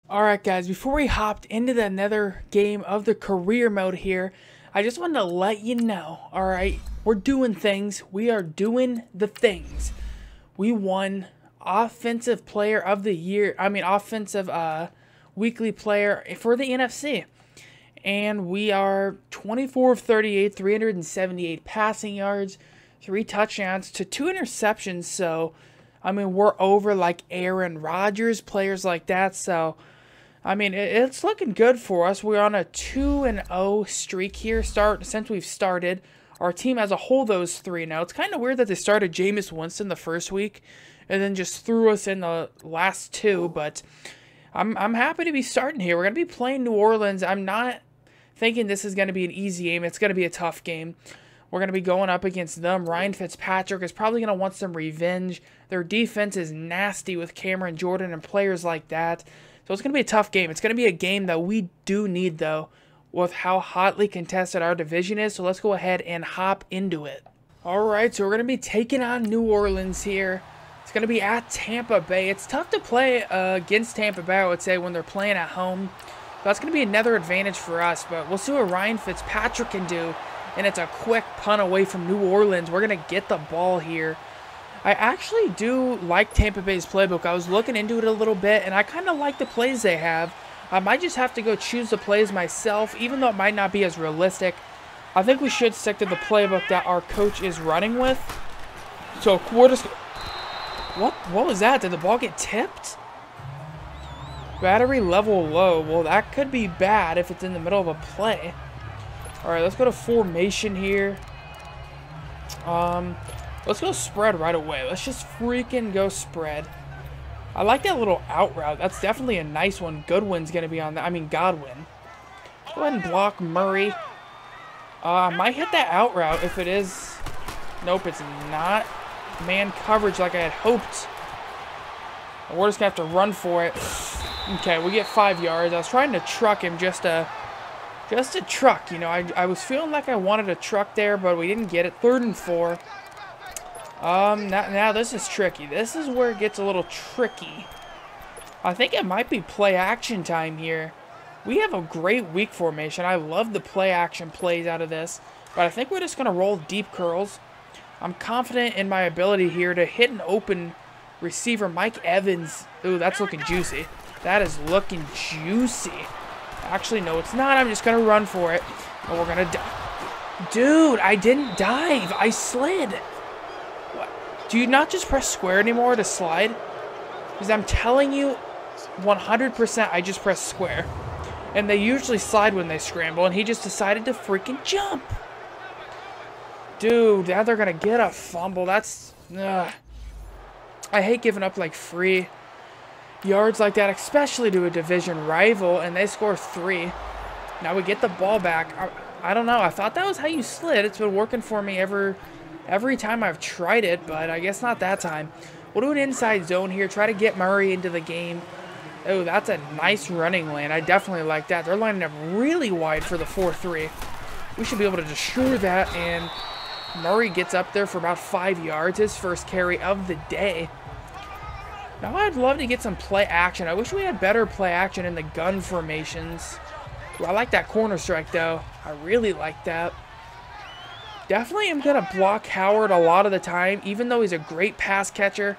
Alright guys, before we hopped into another game of the career mode here, I just wanted to let you know, alright, we're doing things. We are doing the things. We won Offensive Player of the Year, Offensive Weekly Player for the NFC. And we are 24 of 38, 378 passing yards, 3 touchdowns to 2 interceptions. So, we're over like Aaron Rodgers, players like that. So, it's looking good for us. We're on a 2-0 streak here since we've started. Our team as a whole, those 3-0. It's kind of weird that they started Jameis Winston the first week and then just threw us in the last 2, but I'm happy to be starting here. We're going to be playing New Orleans. I'm not thinking this is going to be an easy game. It's going to be a tough game. We're going to be going up against them. Ryan Fitzpatrick is probably going to want some revenge. Their defense is nasty with Cameron Jordan and players like that. So it's going to be a tough game. It's going to be a game that we do need, though, with how hotly contested our division is. So let's go ahead and hop into it. All right, so we're going to be taking on New Orleans here. It's going to be at Tampa Bay. It's tough to play against Tampa Bay, I would say, when they're playing at home. That's going to be another advantage for us, but we'll see what Ryan Fitzpatrick can do. And it's a quick punt away from New Orleans. We're going to get the ball here. I actually do like Tampa Bay's playbook. I was looking into it a little bit, and I kind of like the plays they have. I might just have to go choose the plays myself, even though it might not be as realistic. I think we should stick to the playbook that our coach is running with. So we're just... What was that? Did the ball get tipped? Battery level low. Well, that could be bad if it's in the middle of a play. Alright, let's go to formation here. Let's go spread right away. Let's just freaking go spread. I like that little out route. That's definitely a nice one. Goodwin's going to be on that. Godwin. Go ahead and block Murray. I might hit that out route if it is. Nope, it's not man coverage like I had hoped. We're just going to have to run for it. Okay, we get 5 yards. I was trying to truck him just a truck. You know, I was feeling like I wanted a truck there, but we didn't get it. 3rd and 4. Now this is tricky. This is where it gets a little tricky. I think it might be play action time here. We have a great weak formation. I love the play action plays out of this, but I think we're just going to roll deep curls. I'm confident in my ability here to hit an open receiver. Mike Evans. Ooh, that's looking juicy. That is looking juicy. Actually, no, it's not. I'm just going to run for it. And we're going to dive. Dude, I didn't dive. I slid. What? Do you not just press square anymore to slide? Because I'm telling you, 100% I just press square. And they usually slide when they scramble, and he just decided to freaking jump. Dude, now they're going to get a fumble. That's... Ugh. I hate giving up, like, free yards like that, especially to a division rival, and they score 3. Now we get the ball back. I don't know. I thought that was how you slid. It's been working for me every time I've tried it, but I guess not that time. We'll do an inside zone here. Try to get Murray into the game. Oh, that's a nice running lane. I definitely like that. They're lining up really wide for the 4-3. We should be able to destroy that, and Murray gets up there for about 5 yards. His first carry of the day. Now I'd love to get some play action. I wish we had better play action in the gun formations. Well, I like that corner strike, though. I really like that. Definitely am going to block Howard a lot of the time, even though he's a great pass catcher.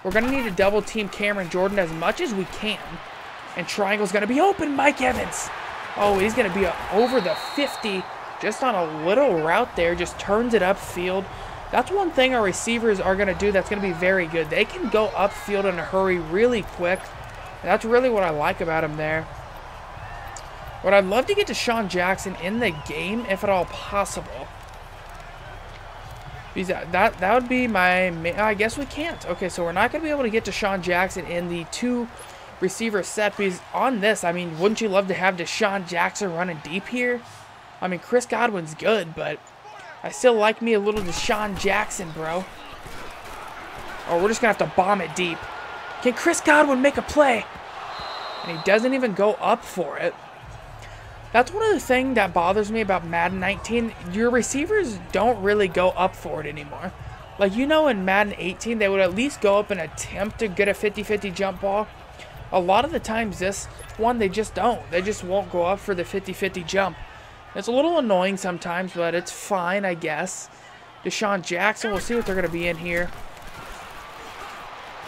We're going to need to double team Cameron Jordan as much as we can. And triangle's going to be open. Mike Evans. Oh, he's going to be over the 50 just on a little route there. Just turns it upfield. That's one thing our receivers are going to do that's going to be very good. They can go upfield in a hurry really quick. And that's really what I like about him there. But I'd love to get Desean Jackson in the game if at all possible. Because that would be my... I guess we can't. Okay, so we're not going to be able to get Desean Jackson in the 2 receiver set. Because on this, wouldn't you love to have Desean Jackson running deep here? Chris Godwin's good, but I still like me a little Desean Jackson, bro. Oh, we're just going to have to bomb it deep. Can Chris Godwin make a play? And he doesn't even go up for it. That's one of the things that bothers me about Madden 19. Your receivers don't really go up for it anymore. Like, in Madden 18, they would at least go up and attempt to get a 50-50 jump ball. A lot of the times this one, they just don't. They just won't go up for the 50-50 jump. It's a little annoying sometimes, but it's fine, I guess. Desean Jackson, we'll see what they're going to be in here.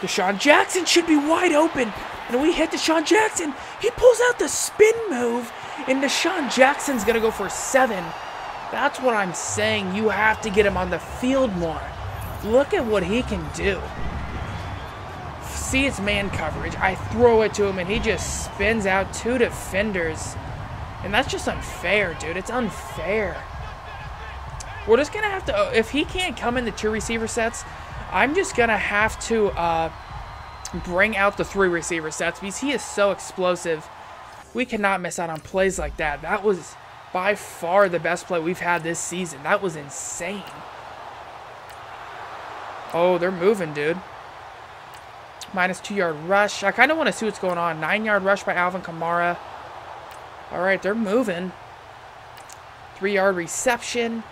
Desean Jackson should be wide open. And we hit Desean Jackson. He pulls out the spin move. And Desean Jackson's going to go for 7. That's what I'm saying. You have to get him on the field more. Look at what he can do. See, it's man coverage. I throw it to him, and he just spins out 2 defenders. And that's just unfair, dude. It's unfair. We're just going to have to... If he can't come in the 2 receiver sets, I'm just going to have to bring out the 3 receiver sets because he is so explosive. We cannot miss out on plays like that. That was by far the best play we've had this season. That was insane. Oh, they're moving, dude. Minus 2-yard rush. I kind of want to see what's going on. 9-yard rush by Alvin Kamara. All right, they're moving. 3-yard reception.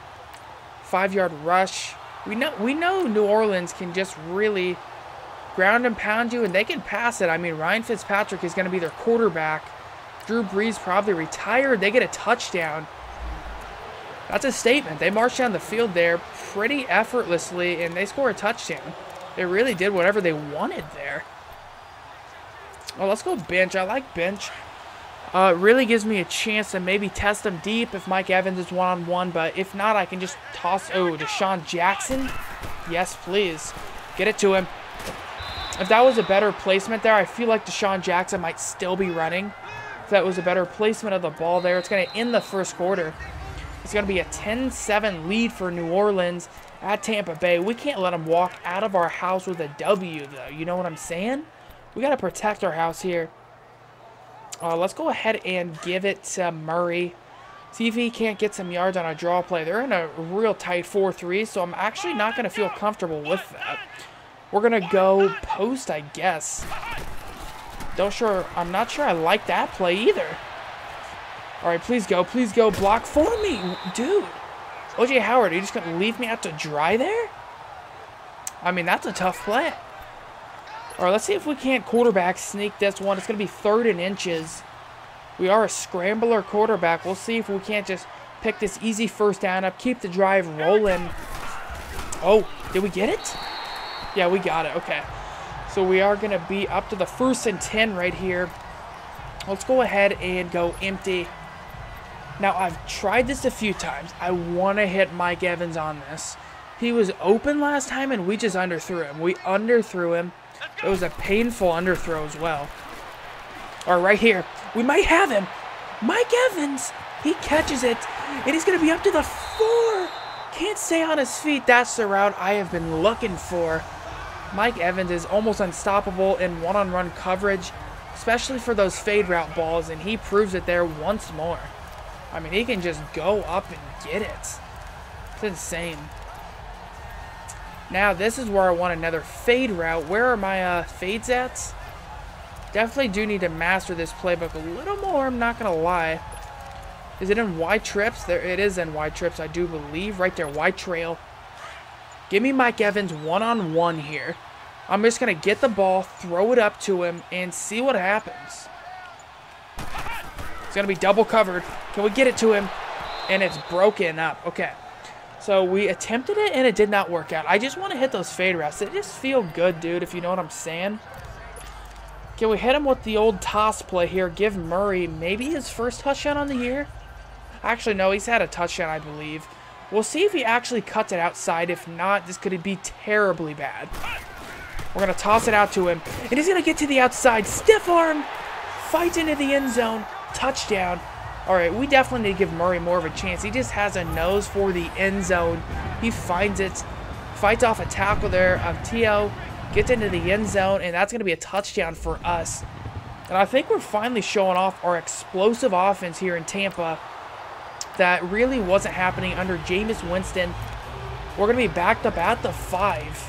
5-yard rush. We know New Orleans can just really ground and pound you, and they can pass it. I mean, Ryan Fitzpatrick is going to be their quarterback. Drew Brees probably retired. They get a touchdown. That's a statement. They marched down the field there pretty effortlessly, and they score a touchdown. They really did whatever they wanted there. Well, let's go bench. I like bench. It really gives me a chance to maybe test them deep if Mike Evans is one-on-one, but if not, I can just toss... Oh, Desean Jackson? Yes, please. Get it to him. If that was a better placement there, I feel like Desean Jackson might still be running. If that was a better placement of the ball there, it's going to end the first quarter. It's going to be a 10-7 lead for New Orleans at Tampa Bay. We can't let them walk out of our house with a W, though. You know what I'm saying? We got to protect our house here. Let's go ahead and give it to Murray. See if he can't get some yards on a draw play. They're in a real tight 4-3, so I'm actually not going to feel comfortable with that. We're going to go post, I guess. I'm not sure I like that play either. All right, please go, block for me. Dude, O.J. Howard, are you just going to leave me out to dry there? I mean, that's a tough play. All right, let's see if we can't quarterback sneak this one. It's going to be 3rd and inches. We are a scrambler quarterback. We'll see if we can't just pick this easy first down up, keep the drive rolling. Oh, did we get it? Yeah, we got it. Okay. So we are going to be up to the 1st and 10 right here. Let's go ahead and go empty. Now, I've tried this a few times. I want to hit Mike Evans on this. He was open last time, and we just underthrew him. We underthrew him. It was a painful underthrow as well. All right, right here. We might have him. Mike Evans. He catches it, and he's going to be up to the 4. Can't stay on his feet. That's the route I have been looking for. Mike Evans is almost unstoppable in one-on-one coverage, especially for those fade route balls, and he proves it there once more. I mean, he can just go up and get it. It's insane. Now, this is where I want another fade route. Where are my fades at? Definitely do need to master this playbook a little more, I'm not going to lie. Is it in wide trips? There, it is in wide trips, I do believe. Right there, wide trail. Give me Mike Evans one-on-one here. I'm just going to get the ball, throw it up to him, and see what happens. It's going to be double covered. Can we get it to him? And it's broken up. Okay. So we attempted it, and it did not work out. I just want to hit those fade routes. They just feel good, dude, if you know what I'm saying. Can we hit him with the old toss play here? Give Murray maybe his first touchdown on the year? Actually, no, he's had a touchdown, I believe. We'll see if he actually cuts it outside. If not, this could be terribly bad. We're going to toss it out to him. And he's going to get to the outside. Stiff arm. Fights into the end zone. Touchdown. All right, we definitely need to give Murray more of a chance. He just has a nose for the end zone. He finds it. Fights off a tackle there of T.O. Gets into the end zone. And that's going to be a touchdown for us. And I think we're finally showing off our explosive offense here in Tampa. That really wasn't happening under Jameis Winston. We're going to be backed up at the 5.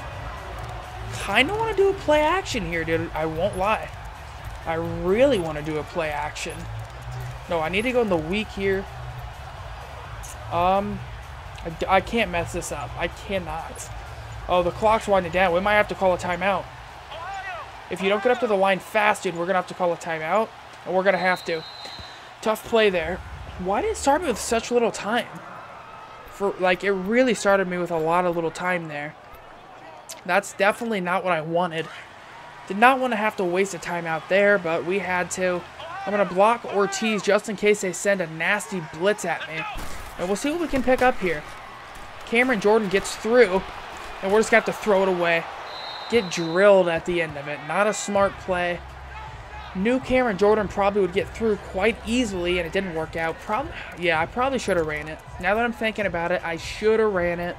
Kind of want to do a play action here, dude. I won't lie. I really want to do a play action. No, I need to go in the weak here. I can't mess this up. I cannot. Oh, the clock's winding down. We might have to call a timeout. If you don't get up to the line fast, dude, we're going to have to call a timeout. And we're going to have to. Tough play there. Why did it start me with such little time? It really started me with a lot of little time there. That's definitely not what I wanted. Did not want to have to waste a timeout there, but we had to. I'm going to block Ortiz just in case they send a nasty blitz at me. And we'll see what we can pick up here. Cameron Jordan gets through, and we're just going to have to throw it away. Get drilled at the end of it. Not a smart play. Knew Cameron Jordan probably would get through quite easily, and it didn't work out. Yeah, I probably should have ran it. Now that I'm thinking about it, I should have ran it.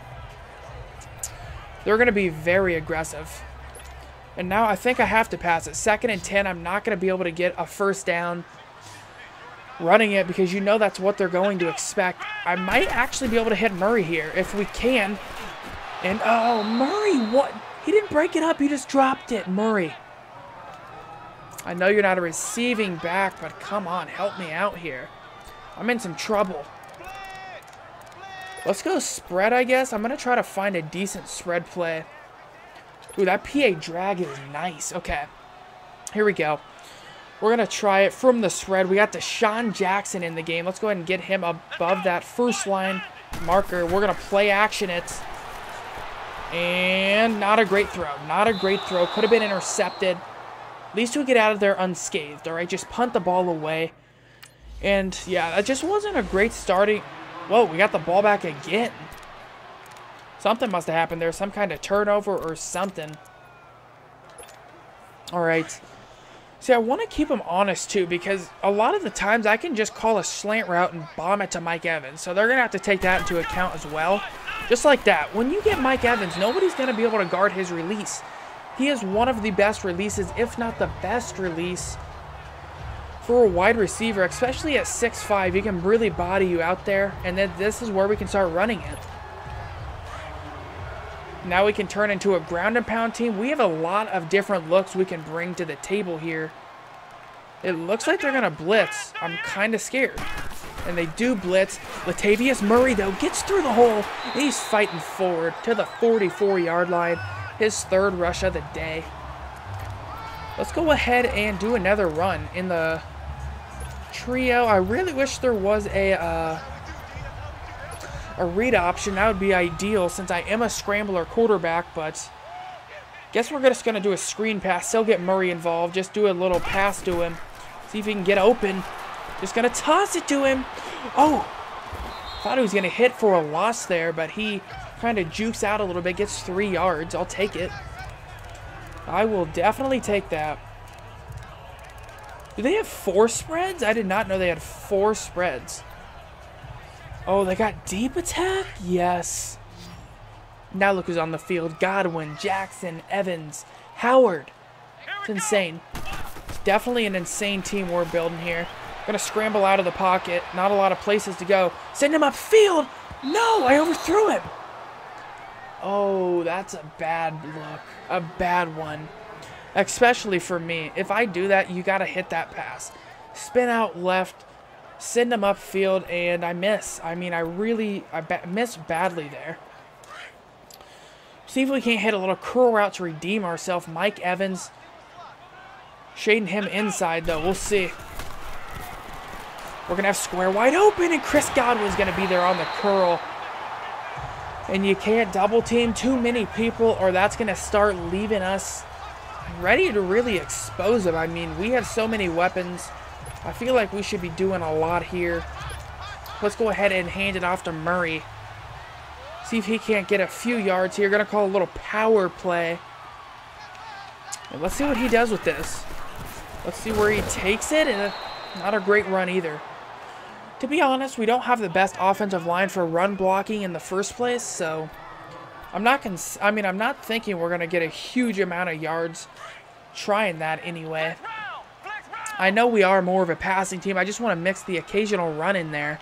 They're going to be very aggressive. And now I think I have to pass it. 2nd and 10, I'm not going to be able to get a first down running it because you know that's what they're going to expect. I might actually be able to hit Murray here if we can. And, oh, Murray, what? He didn't break it up. He just dropped it, Murray. I know you're not a receiving back, but come on, help me out here. I'm in some trouble. Let's go spread, I guess. I'm going to try to find a decent spread play. Ooh, that PA drag is nice. Okay, here we go. We're going to try it from the spread. We got Desean Jackson in the game. Let's go ahead and get him above that first line marker. We're going to play action it. And not a great throw. Not a great throw. Could have been intercepted. At least we get out of there unscathed, all right? Just punt the ball away. And, yeah, that just wasn't a great starting. Whoa, we got the ball back again. Something must have happened there. Some kind of turnover or something. All right. See, I want to keep them honest, too, because a lot of the times I can just call a slant route and bomb it to Mike Evans. So they're going to have to take that into account as well. Just like that. When you get Mike Evans, nobody's going to be able to guard his release. He is one of the best releases, if not the best release for a wide receiver, especially at 6'5". He can really body you out there, and then this is where we can start running it. Now we can turn into a ground and pound team. We have a lot of different looks we can bring to the table here. It looks like they're going to blitz. I'm kind of scared. And they do blitz. Latavius Murray, though, gets through the hole. And he's fighting forward to the 44-yard line. His 3rd rush of the day. Let's go ahead and do another run in the trio. I really wish there was a read option. That would be ideal since I am a scrambler quarterback, but guess we're just going to do a screen pass. Still get Murray involved. Just do a little pass to him. See if he can get open. Just going to toss it to him. Oh, thought he was going to hit for a loss there, but he kind of jukes out a little bit, gets 3 yards. I'll take it. I will definitely take that. Do they have 4 spreads? I did not know they had 4 spreads. Oh, they got deep attack? Yes. Now look who's on the field. Godwin, Jackson, Evans, Howard. It's insane. It's definitely an insane team we're building here. Gonna scramble out of the pocket. Not a lot of places to go. Send him upfield. No, I overthrew him. Oh, that's a bad look. A bad one. Especially for me. If I do that, you got to hit that pass. Spin out left. Send him upfield, and I miss. I mean, I miss badly there. See if we can't hit a little curl route to redeem ourselves. Mike Evans. Shading him inside, though. We'll see. We're going to have square wide open, and Chris Godwin's going to be there on the curl. And you can't double team too many people or that's going to start leaving us ready to really expose them. I mean, we have so many weapons. I feel like we should be doing a lot here. Let's go ahead and hand it off to Murray. See if he can't get a few yards here. Going to call a little power play. And let's see what he does with this. Let's see where he takes it. And not a great run either. To be honest, we don't have the best offensive line for run blocking in the first place, so I'm not thinking we're going to get a huge amount of yards trying that anyway. I know we are more of a passing team. I just want to mix the occasional run in there.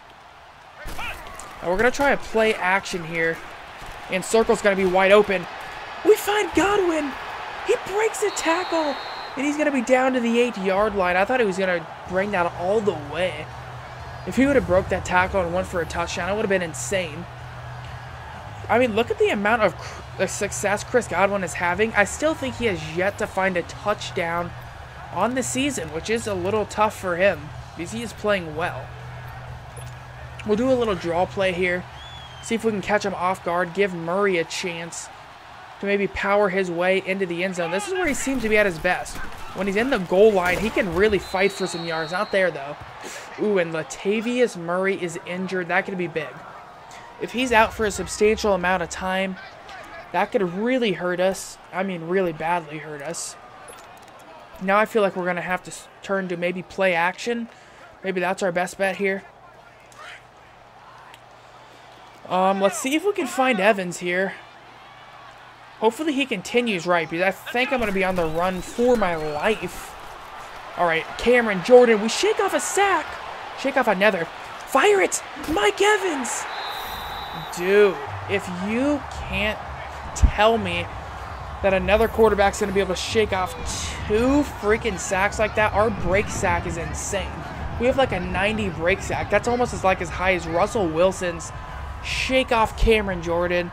And we're going to try a play action here. And circle's going to be wide open. We find Godwin. He breaks a tackle. And he's going to be down to the 8-yard line. I thought he was going to bring that all the way. If he would have broke that tackle and went for a touchdown, it would have been insane. I mean, look at the amount of the success Chris Godwin is having, I still think he has yet to find a touchdown on the season, which is a little tough for him because he is playing well. We'll do a little draw play here. See if we can catch him off guard. Give Murray a chance to maybe power his way into the end zone. This is where he seems to be at his best. When he's in the goal line, he can really fight for some yards. Not there, though. Ooh, and Latavius Murray is injured. That could be big. If he's out for a substantial amount of time, that could really hurt us. I mean, really badly hurt us. Now I feel like we're going to have to turn to maybe play action. Maybe that's our best bet here. Let's see if we can find Evans here. Hopefully he continues right, because I think I'm going to be on the run for my life. All right, Cameron, Jordan, we shake off a sack. Shake off another. Fire it! Mike Evans! Dude, if you can't tell me that another quarterback's going to be able to shake off 2 freaking sacks like that, our break sack is insane. We have like a 90 break sack. That's almost as high as Russell Wilson's. Shake off Cameron Jordan.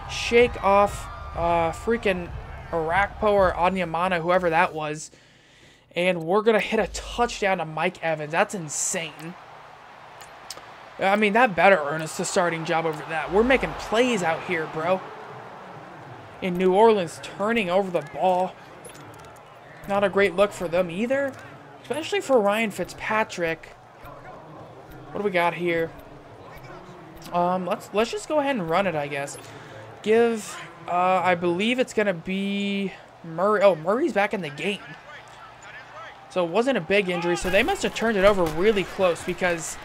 Shake off freaking Arakpo or Onyemata, whoever that was. And we're going to hit a touchdown to Mike Evans. That's insane. I mean, that better earn us the starting job over that. We're making plays out here, bro. In New Orleans, turning over the ball. Not a great look for them either. Especially for Ryan Fitzpatrick. What do we got here? Let's just go ahead and run it, I guess. Give, I believe it's going to be Murray. Oh, Murray's back in the game. So it wasn't a big injury. So they must have turned it over really close because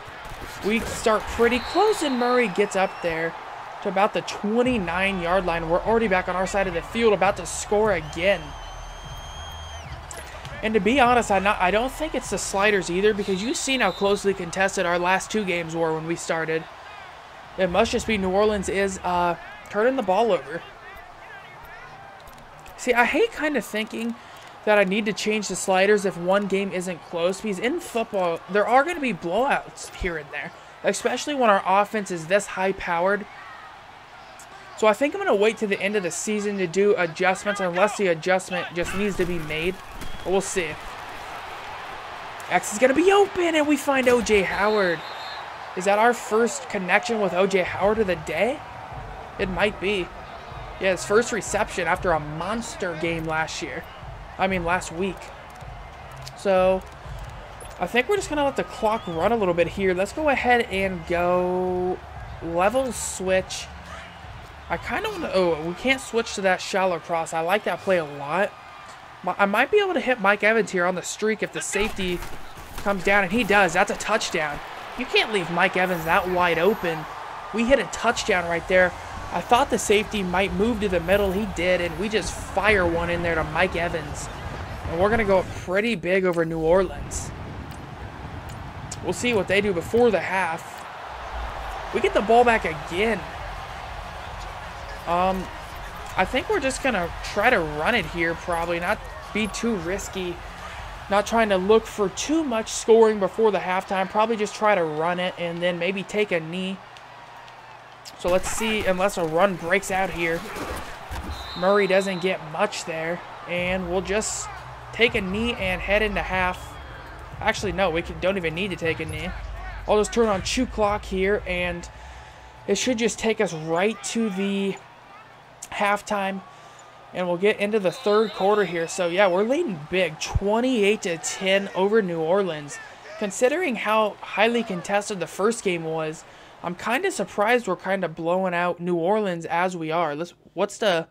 we start pretty close and Murray gets up there to about the 29-yard line. We're already back on our side of the field, about to score again. And to be honest, I don't think it's the sliders either, because you've seen how closely contested our last 2 games were when we started. It must just be New Orleans is turning the ball over. See, I hate kind of thinking that I need to change the sliders if one game isn't close, because in football, there are going to be blowouts here and there, especially when our offense is this high-powered. So I think I'm going to wait to the end of the season to do adjustments, unless the adjustment just needs to be made. But we'll see. X is going to be open, and we find O.J. Howard. Is that our first connection with O.J. Howard of the day? It might be. Yeah, his first reception after a monster game last week. So, I think we're just going to let the clock run a little bit here. Let's go ahead and go level switch. I kind of want to... Oh, we can't switch to that shallow cross. I like that play a lot. I might be able to hit Mike Evans here on the streak if the safety comes down, and he does. That's a touchdown. You can't leave Mike Evans that wide open. We hit a touchdown right there. I thought the safety might move to the middle. He did, and we just fire one in there to Mike Evans. And we're going to go pretty big over New Orleans. We'll see what they do before the half. We get the ball back again. I think we're just going to try to run it here, probably. Not be too risky. Not trying to look for too much scoring before the halftime. Probably just try to run it and then maybe take a knee. So let's see, unless a run breaks out here. Murray doesn't get much there. And we'll just take a knee and head into half. Actually, no, we don't even need to take a knee. I'll just turn on chew clock here, and it should just take us right to the halftime. And we'll get into the third quarter here. So, yeah, we're leading big, 28-10 over New Orleans. Considering how highly contested the first game was, I'm kind of surprised we're kind of blowing out New Orleans as we are. What's the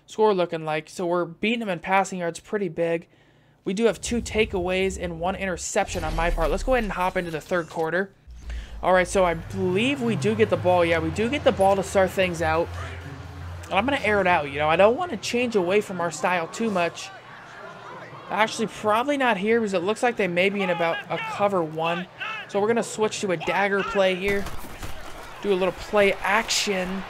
score looking like? So we're beating them in passing yards pretty big. We do have 2 takeaways and 1 interception on my part. Let's go ahead and hop into the third quarter. All right, so I believe we do get the ball. Yeah, we do get the ball to start things out. I'm going to air it out, you know. I don't want to change away from our style too much. Actually, probably not here because it looks like they may be in about a cover 1. So we're going to switch to a dagger play here. Do a little play action.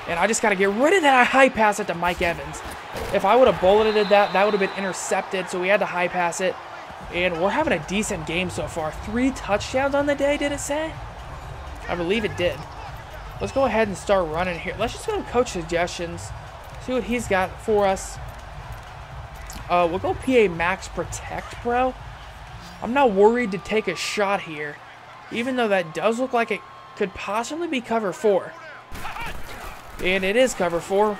And I just got to get rid of that high pass it to Mike Evans. If I would have bulleted that, that would have been intercepted. So we had to high pass it. And we're having a decent game so far. 3 touchdowns on the day, did it say? I believe it did. Let's go ahead and start running here. Let's just go to coach suggestions. See what he's got for us. We'll go PA Max Protect, bro. I'm not worried to take a shot here, even though that does look like it could possibly be cover 4. And it is cover 4.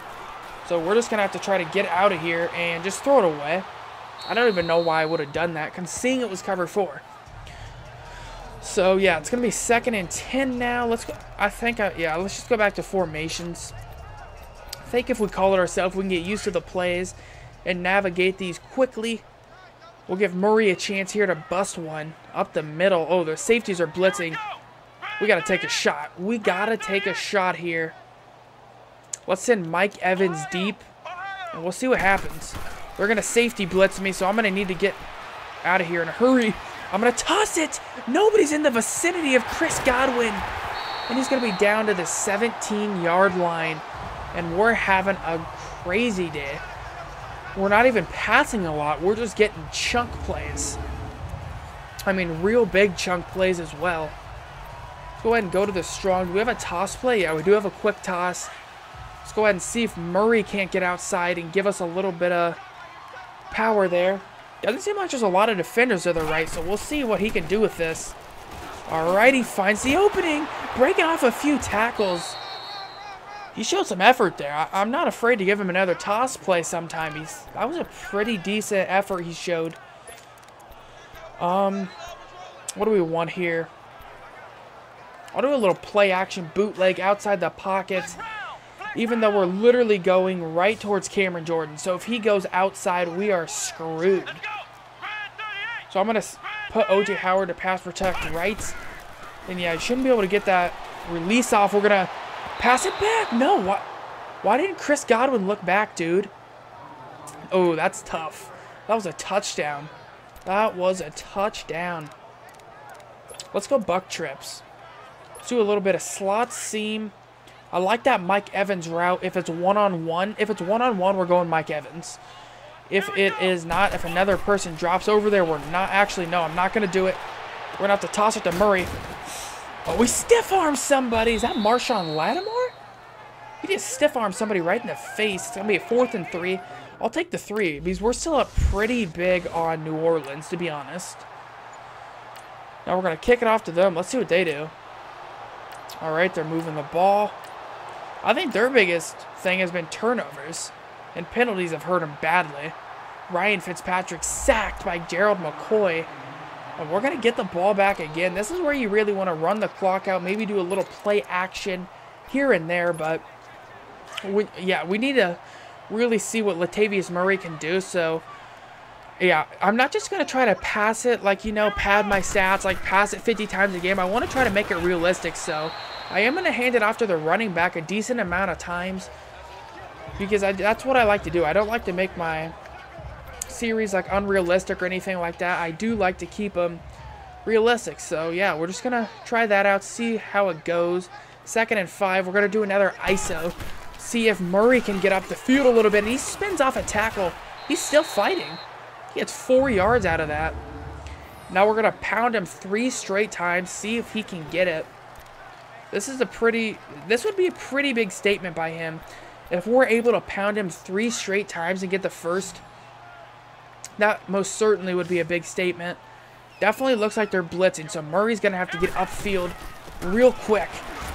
So we're just going to have to try to get out of here and just throw it away. I don't even know why I would have done that, seeing it was cover 4. So, yeah, it's going to be 2nd and 10 now. Let's go. Yeah, let's just go back to formations. I think if we call it ourselves, we can get used to the plays and navigate these quickly. We'll give Murray a chance here to bust one up the middle. Oh, the safeties are blitzing. We got to take a shot. We got to take a shot here. Let's send Mike Evans deep, and we'll see what happens. They're going to safety blitz me, so I'm going to need to get out of here in a hurry. I'm going to toss it. Nobody's in the vicinity of Chris Godwin. And he's going to be down to the 17-yard line. And we're having a crazy day. We're not even passing a lot. We're just getting chunk plays. I mean, real big chunk plays as well. Let's go ahead and go to the strong. Do we have a toss play? Yeah, we do have a quick toss. Let's go ahead and see if Murray can't get outside and give us a little bit of power there. Doesn't seem like there's a lot of defenders to the right, so we'll see what he can do with this. Alright, he finds the opening, breaking off a few tackles. He showed some effort there. I'm not afraid to give him another toss play sometime. That was a pretty decent effort he showed. What do we want here? I'll do a little play action bootleg outside the pocket, even though we're literally going right towards Cameron Jordan. So if he goes outside, we are screwed. So I'm going to put O.J. Howard to pass protect right. And yeah, I shouldn't be able to get that release off. We're going to pass it back. No, why didn't Chris Godwin look back, dude? Oh, that's tough. That was a touchdown. That was a touchdown. Let's go buck trips. Let's do a little bit of slot seam. I like that Mike Evans route if it's one-on-one. If it's one-on-one, we're going Mike Evans. If it is not, if another person drops over there, we're not. Actually, no, I'm not going to do it. We're going to have to toss it to Murray. Oh, we stiff-armed somebody. Is that Marshawn Lattimore? He just stiff-armed somebody right in the face. It's going to be a 4th and 3. I'll take the 3 because we're still up pretty big on New Orleans, to be honest. Now we're going to kick it off to them. Let's see what they do. All right, they're moving the ball. I think their biggest thing has been turnovers, and penalties have hurt them badly. Ryan Fitzpatrick sacked by Gerald McCoy. And we're going to get the ball back again. This is where you really want to run the clock out, maybe do a little play action here and there, but we need to really see what Latavius Murray can do. So, yeah, I'm not just going to try to pass it like, pad my stats, like pass it 50 times a game. I want to try to make it realistic, so I am going to hand it off to the running back a decent amount of times because that's what I like to do. I don't like to make my series like unrealistic or anything like that. I do like to keep them realistic. So, yeah, we're just going to try that out, see how it goes. 2nd and 5. We're going to do another ISO. See if Murray can get up the field a little bit. And he spins off a tackle. He's still fighting. He gets 4 yards out of that. Now we're going to pound him 3 straight times, see if he can get it. This would be a pretty big statement by him. If we're able to pound him 3 straight times and get the first, that most certainly would be a big statement. Definitely looks like they're blitzing, so Murray's going to have to get upfield real quick.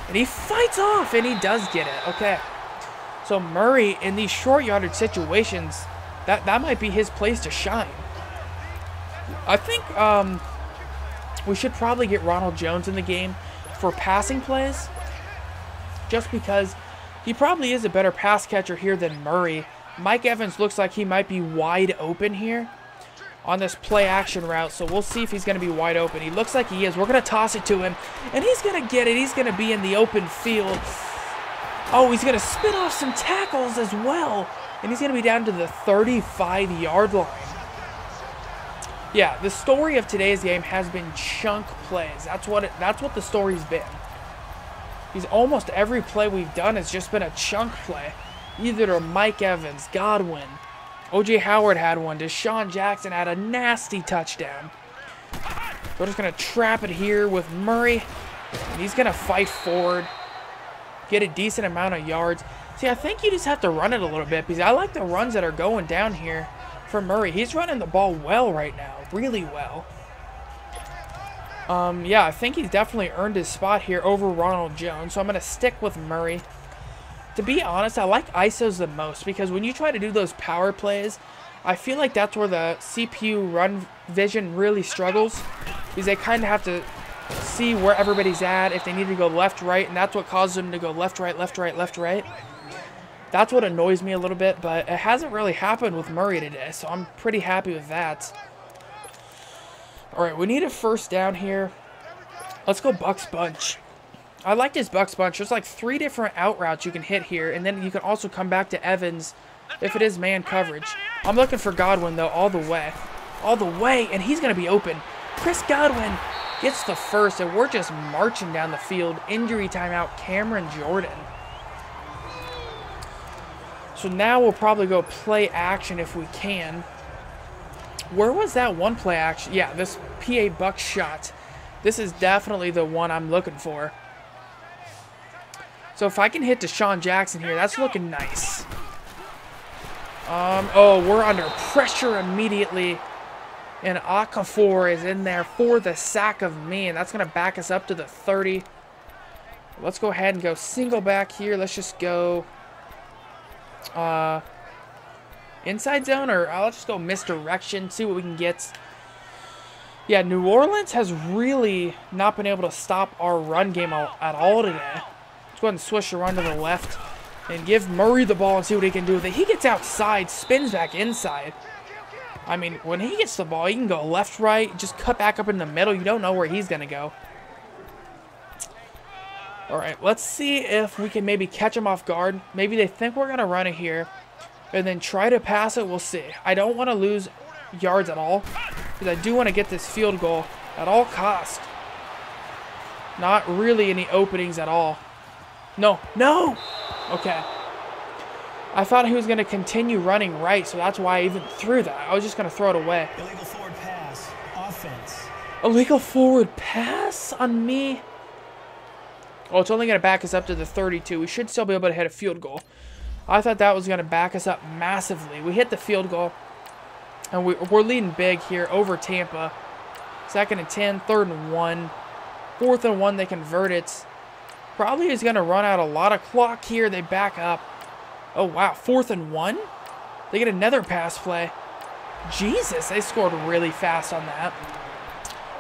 And he fights off, and he does get it. Okay. So Murray, in these short yardage situations, that might be his place to shine. I think we should probably get Ronald Jones in the game for passing plays, just because he probably is a better pass catcher here than Murray. Mike Evans looks like he might be wide open here on this play action route, so we'll see if he's going to be wide open. He looks like he is. We're going to toss it to him, and he's going to get it. He's going to be in the open field. Oh, he's going to spin off some tackles as well, and he's going to be down to the 35-yard line. Yeah, the story of today's game has been chunk plays. That's what the story's been. Because almost every play we've done has just been a chunk play. Either to Mike Evans, Godwin, O.J. Howard had one, Desean Jackson had a nasty touchdown. We're just going to trap it here with Murray. And he's going to fight forward, get a decent amount of yards. See, I think you just have to run it a little bit because I like the runs that are going down here for Murray. He's running the ball well right now, really well. Yeah, I think he's definitely earned his spot here over Ronald Jones, so I'm going to stick with Murray. To be honest, I like ISOs the most because when you try to do those power plays, I feel like that's where the CPU run vision really struggles because they kind of have to see where everybody's at, if they need to go left, right, and that's what causes them to go left, right, left, right, left, right. That's what annoys me a little bit, but it hasn't really happened with Murray today, so I'm pretty happy with that. All right, we need a first down here. Let's go Bucks bunch. I like this Bucks bunch. There's like 3 different out routes you can hit here, and then you can also come back to Evans if it is man coverage. I'm looking for Godwin, though, all the way. All the way, and he's going to be open. Chris Godwin gets the first, and we're just marching down the field. Injury timeout, Cameron Jordan. So now we'll probably go play action if we can. Where was that one play action? Yeah, this PA Bucks shot. This is definitely the one I'm looking for. So if I can hit Desean Jackson here, that's looking nice. Oh, we're under pressure immediately. And Okafor is in there for the sack of me. And that's going to back us up to the 30. Let's go ahead and go single back here. Let's just go inside zone, or I'll just go misdirection, see what we can get. Yeah, New Orleans has really not been able to stop our run game at all today. Let's go ahead and switch the run to the left and give Murray the ball and see what he can do with it. He gets outside, spins back inside. I mean, when he gets the ball, he can go left, right, just cut back up in the middle. You don't know where he's going to go. All right, let's see if we can maybe catch him off guard. Maybe they think we're going to run it here and then try to pass it. We'll see. I don't want to lose yards at all because I do want to get this field goal at all cost. Not really any openings at all. No, no! Okay. I thought he was going to continue running right, so that's why I even threw that. I was just going to throw it away. Illegal forward pass. Offense. Illegal forward pass on me? Oh, it's only going to back us up to the 32. We should still be able to hit a field goal. I thought that was going to back us up massively. We hit the field goal, and we're leading big here over Tampa. 2nd and 10, 3rd and 1. 4th and 1, they convert it. Probably is going to run out a lot of clock here. They back up. Oh, wow. 4th and 1? They get another pass play. Jesus, they scored really fast on that.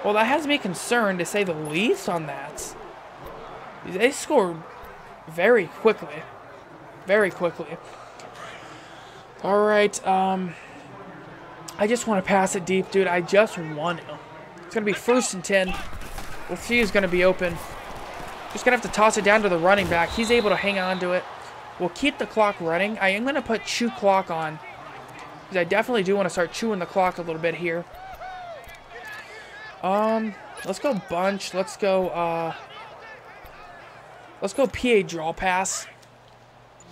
Well, that has me concerned, to say the least, on that. They scored very quickly. Very quickly. All right. I just want to pass it deep, dude. I just want to. It's going to be 1st and 10. We'll see who's going to be open. Just going to have to toss it down to the running back. He's able to hang on to it. We'll keep the clock running. I am going to put chew clock on, because I definitely do want to start chewing the clock a little bit here. Let's go bunch. Let's go PA draw pass.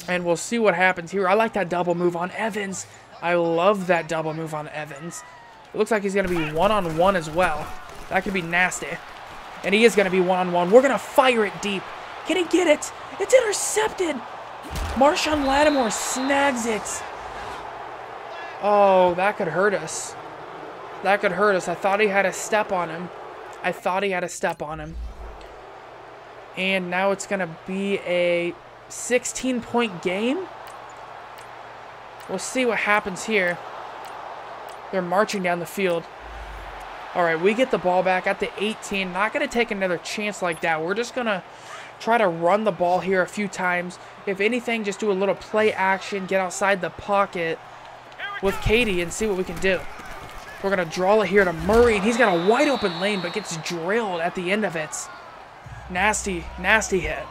And we'll see what happens here. I like that double move on Evans. I love that double move on Evans. It looks like he's going to be one-on-one as well. That could be nasty. And he is going to be one-on-one. We're going to fire it deep. Can he get it? It's intercepted. Marshawn Lattimore snags it. Oh, that could hurt us. That could hurt us. I thought he had a step on him. I thought he had a step on him. And now it's going to be a 16-point game. We'll see what happens here. They're marching down the field. All right, we get the ball back at the 18. Not going to take another chance like that. We're just going to try to run the ball here a few times. If anything, just do a little play action, get outside the pocket with Cady and see what we can do. We're going to draw it here to Murray, and he's got a wide open lane, but gets drilled at the end of it. Nasty, nasty hit.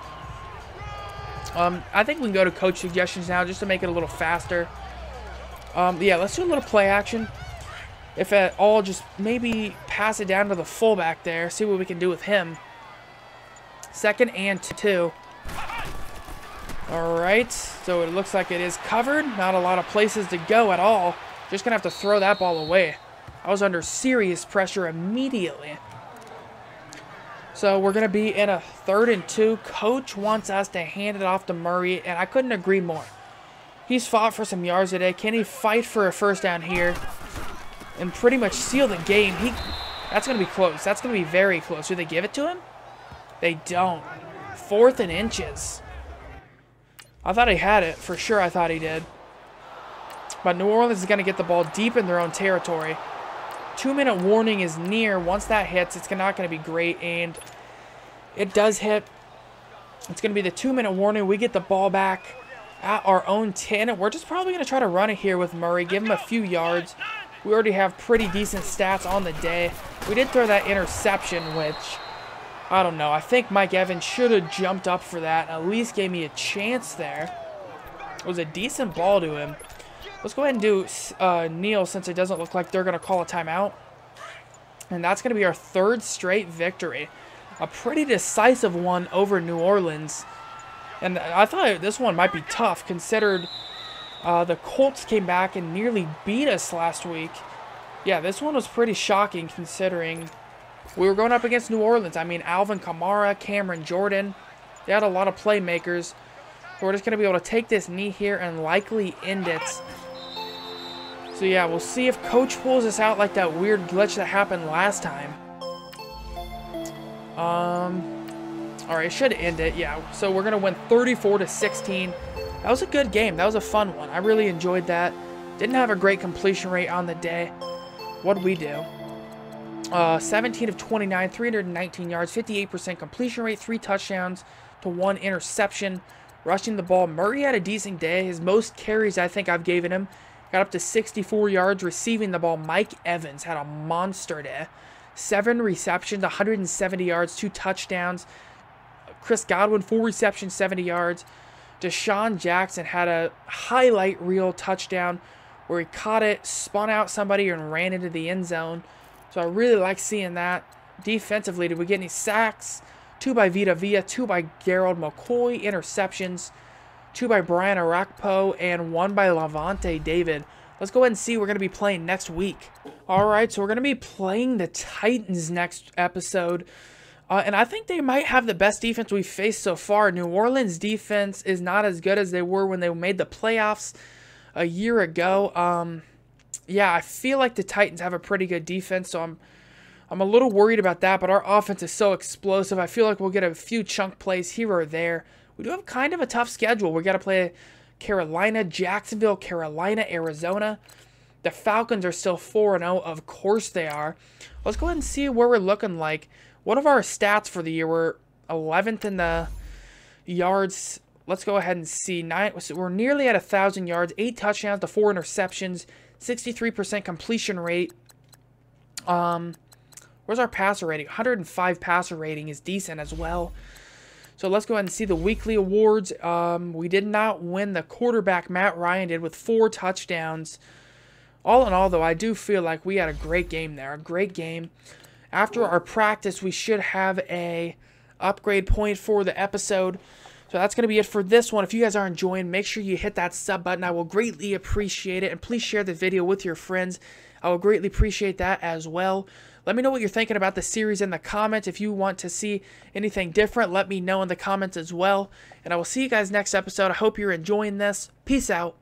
I think we can go to coach suggestions now just to make it a little faster. Yeah, let's do a little play action. If at all, just maybe pass it down to the fullback there. See what we can do with him. 2nd and 2. All right, so it looks like it is covered. Not a lot of places to go at all. Just going to have to throw that ball away. I was under serious pressure immediately. So we're going to be in a 3rd and 2. Coach wants us to hand it off to Murray, and I couldn't agree more. He's fought for some yards today. Can he fight for a first down here and pretty much seal the game? That's going to be close. That's going to be very close. Do they give it to him? They don't. 4th and inches. I thought he had it. For sure, I thought he did. But New Orleans is going to get the ball deep in their own territory. 2-minute warning is near. Once that hits, it's not going to be great. And it does hit. It's going to be the 2-minute warning. We get the ball back at our own 10. And we're just probably going to try to run it here with Murray. Give him a few yards. We already have pretty decent stats on the day. We did throw that interception, which, I don't know. I think Mike Evans should have jumped up for that. At least gave me a chance there. It was a decent ball to him. Let's go ahead and do Neal, since it doesn't look like they're going to call a timeout. And that's going to be our 3rd straight victory. A pretty decisive one over New Orleans. And I thought this one might be tough, considered the Colts came back and nearly beat us last week. Yeah, this one was pretty shocking, considering we were going up against New Orleans. I mean, Alvin Kamara, Cameron Jordan. They had a lot of playmakers. We're just going to be able to take this knee here and likely end it. So yeah, we'll see if Coach pulls us out like that weird glitch that happened last time. Alright, should end it, yeah. So we're going to win 34-16. That was a good game. That was a fun one. I really enjoyed that. Didn't have a great completion rate on the day. What'd we do? 17 of 29, 319 yards, 58% completion rate, 3 touchdowns to 1 interception. Rushing the ball, Murray had a decent day. His most carries I think I've given him. Got up to 64 yards receiving the ball. Mike Evans had a monster day. 7 receptions, 170 yards, 2 touchdowns. Chris Godwin, 4 receptions, 70 yards. Desean Jackson had a highlight reel touchdown where he caught it, spun out somebody, and ran into the end zone. So I really like seeing that. Defensively, did we get any sacks? 2 by Vita Vea, 2 by Gerald McCoy, interceptions. 2 by Brian Arakpo, and 1 by Lavonte David. Let's go ahead and see who we're going to be playing next week. Alright, so we're going to be playing the Titans next episode. And I think they might have the best defense we've faced so far. New Orleans' defense is not as good as they were when they made the playoffs a year ago. Yeah, I feel like the Titans have a pretty good defense, so I'm a little worried about that. But our offense is so explosive. I feel like we'll get a few chunk plays here or there. We do have kind of a tough schedule. We got to play Carolina, Jacksonville, Carolina, Arizona. The Falcons are still 4-0. Of course they are. Let's go ahead and see where we're looking like. One of our stats for the year, we're 11th in the yards. Let's go ahead and see. We're nearly at 1,000 yards, 8 touchdowns to 4 interceptions, 63% completion rate. Where's our passer rating? 105 passer rating is decent as well. So let's go ahead and see the weekly awards. We did not win the quarterback. Matt Ryan did with 4 touchdowns. All in all, though, I do feel like we had a great game there. A great game. After our practice, we should have a upgrade point for the episode. So that's going to be it for this one. If you guys are enjoying, make sure you hit that sub button. I will greatly appreciate it. And please share the video with your friends. I will greatly appreciate that as well. Let me know what you're thinking about the series in the comments. If you want to see anything different, let me know in the comments as well. And I will see you guys next episode. I hope you're enjoying this. Peace out.